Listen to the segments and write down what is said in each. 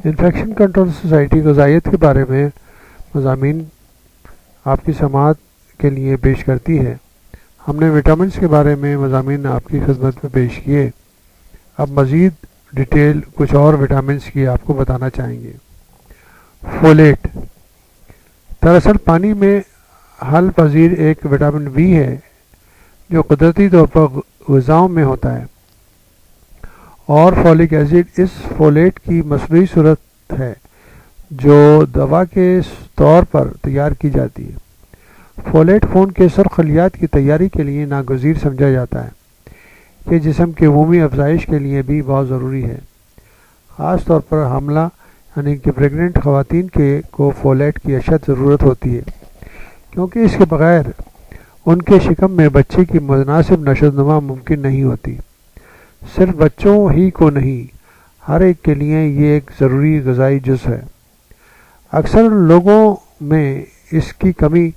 Infection control society غذائیت کے بارے میں مضامین آپ کی سماعت کے لیے پیش کرتی ہے۔ ہم نے وٹامنس کے بارے میں مضامین آپ کی خدمت میں پیش کیے۔ اب مزید ڈیٹیل کچھ اور وٹامنس کی آپ کو بتانا چاہیں گے۔ فولیٹ دراصل پانی میں حل پذیر ایک وٹامن بی ہے جو قدرتی طور پر غذاؤں میں ہوتا ہے، اور فولک ایسڈ اس فولیٹ کی مصنوعی صورت ہے جو دوا کے طور پر تیار کی جاتی ہے۔ فولیٹ خون کے سرخ خلیات کی تیاری کے لیے ناگزیر سمجھا جاتا ہے۔ یہ جسم کے عمومی افزائش کے لیے بھی بہت ضروری ہے، خاص طور پر حاملہ یعنی کہ پریگننٹ خواتین کو فولیٹ کی اشد ضرورت ہوتی ہے، کیونکہ اس کے بغیر ان کے شکم میں بچے کی مناسب نشو و نما ممکن نہیں ہوتی۔ صرف بچوں ہی کو نہیں، ہر ایک کے لیے یہ ایک ضروری غذائی جز ہے۔ اکثر لوگوں میں اس کی کمی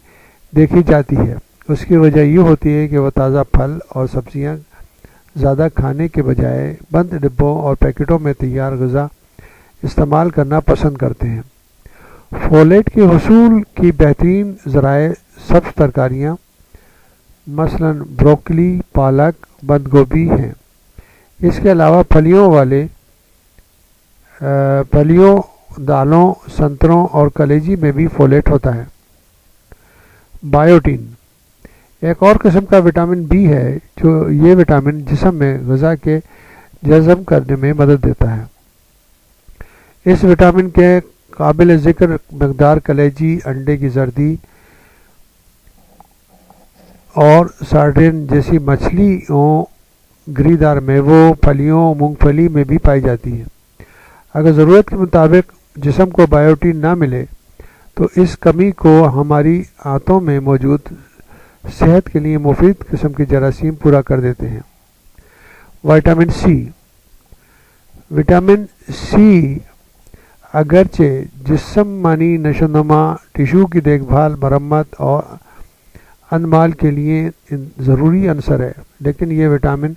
دیکھی جاتی ہے۔ اس کی وجہ یہ ہوتی ہے کہ وہ تازہ پھل اور سبزیاں زیادہ کھانے کے بجائے بند ڈبوں اور پیکٹوں میں تیار غذا استعمال کرنا پسند کرتے ہیں۔ فولیٹ کے حصول کی بہترین ذرائع سبز ترکاریاں مثلا بروکلی، پالک، بند گوبھی ہیں۔ اس کے علاوہ پھلیوں، دالوں، سنتروں اور کلیجی میں بھی فولیٹ ہوتا ہے۔ بایوٹین ایک اور قسم کا وٹامن بی ہے جو یہ وٹامن جسم میں غذا کے جذب کرنے میں مدد دیتا ہے۔ اس وٹامن کے قابل ذکر مقدار کلیجی، انڈے کی زردی اور سارڈین جیسی مچھلیوں، گری دار میووں، پھلیوں، مونگ پھلی میں بھی پائی جاتی ہے۔ اگر ضرورت کے مطابق جسم کو بایوٹین نہ ملے تو اس کمی کو ہماری آنتوں میں موجود صحت کے لیے مفید قسم کے جراثیم پورا کر دیتے ہیں۔ وٹامن سی وٹامن سی اگرچہ جسمانی نشو و نما، ٹشو کی دیکھ بھال، مرمت اور انمال کے لیے ضروری عنصر ہے، لیکن یہ وٹامن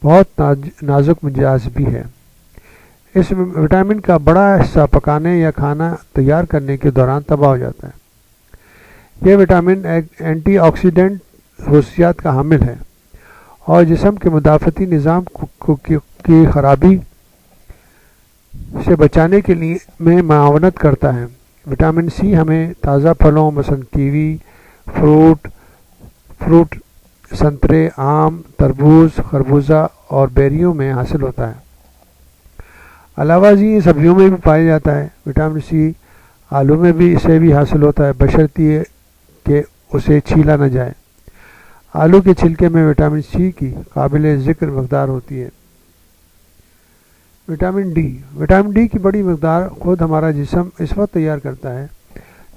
بہت نازک مزاج بھی ہے۔ اس وٹامن کا بڑا حصہ پکانے یا کھانا تیار کرنے کے دوران تباہ ہو جاتا ہے۔ یہ وٹامن اینٹی آکسیڈنٹ خصوصیات کا حامل ہے اور جسم کے مدافعتی نظام کی خرابی سے بچانے کے لیے میں معاونت کرتا ہے۔ وٹامن سی ہمیں تازہ پھلوں مثلا کیوی، فروٹ، سنترے، آم، تربوز، خربوزہ اور بیریوں میں حاصل ہوتا ہے۔ علاوہ ازیں سبزیوں میں بھی پایا جاتا ہے۔ وٹامن سی آلو میں بھی اسے بھی حاصل ہوتا ہے، بشرطیے کہ اسے چھیلا نہ جائے۔ آلو کے چھلکے میں وٹامن سی کی قابل ذکر مقدار ہوتی ہے۔ وٹامن ڈی کی بڑی مقدار خود ہمارا جسم اس وقت تیار کرتا ہے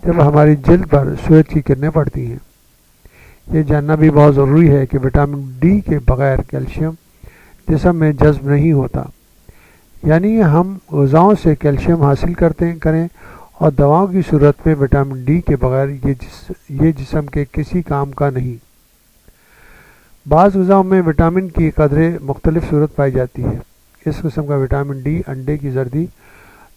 جب ہماری جلد پر سورج کی کرنیں پڑتی ہیں۔ یہ جاننا بھی بہت ضروری ہے کہ وٹامن ڈی کے بغیر کیلشیم جسم میں جذب نہیں ہوتا، یعنی ہم غذاؤں سے کیلشیم حاصل کریں اور دواؤں کی صورت میں وٹامن ڈی کے بغیر یہ جسم کے کسی کام کا نہیں۔ بعض غذاؤں میں وٹامن کی قدرے مختلف صورت پائی جاتی ہے۔ اس قسم کا وٹامن ڈی انڈے کی زردی،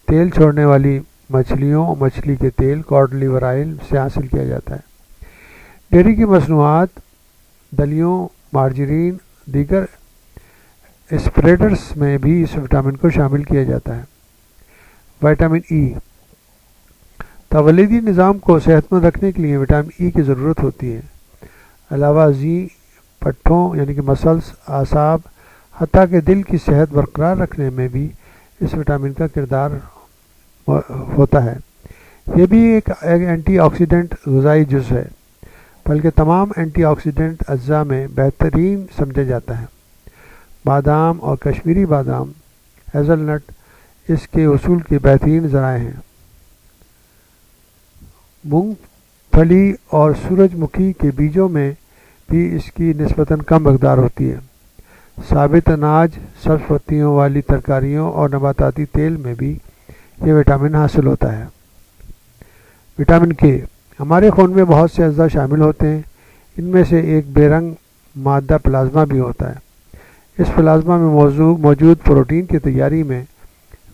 تیل چھوڑنے والی مچھلیوں، مچھلی کے تیل، کاڈ لیور آئل سے حاصل کیا جاتا ہے۔ ڈیری کی مصنوعات، دلیوں، مارجرین، دیگر اسپریڈرز میں بھی اس وٹامن کو شامل کیا جاتا ہے۔ وٹامن ای تولیدی نظام کو صحت مند رکھنے کے لیے وٹامن ای کی ضرورت ہوتی ہے۔ علاوہ ازیں پٹھوں یعنی کہ مسلز، اعصاب، حتیٰ کہ دل کی صحت برقرار رکھنے میں بھی اس وٹامن کا کردار ہوتا ہے۔ یہ بھی ایک اینٹی آکسیڈنٹ غذائی جز ہے، بلکہ تمام اینٹی آکسیڈنٹ اجزاء میں بہترین سمجھا جاتا ہے۔ بادام اور کشمیری بادام، ہیزل نٹ اس کے حصول کے بہترین ذرائع ہیں۔ مونگ پھلی اور سورج مکھی کے بیجوں میں بھی اس کی نسبتاً کم مقدار ہوتی ہے۔ ثابت اناج، سبز پتیوں والی ترکاریوں اور نباتاتی تیل میں بھی یہ وٹامن حاصل ہوتا ہے۔ وٹامن کے ہمارے خون میں بہت سے اجزاء شامل ہوتے ہیں۔ ان میں سے ایک بے رنگ مادہ پلازما بھی ہوتا ہے۔ اس پلازما میں موجود پروٹین کی تیاری میں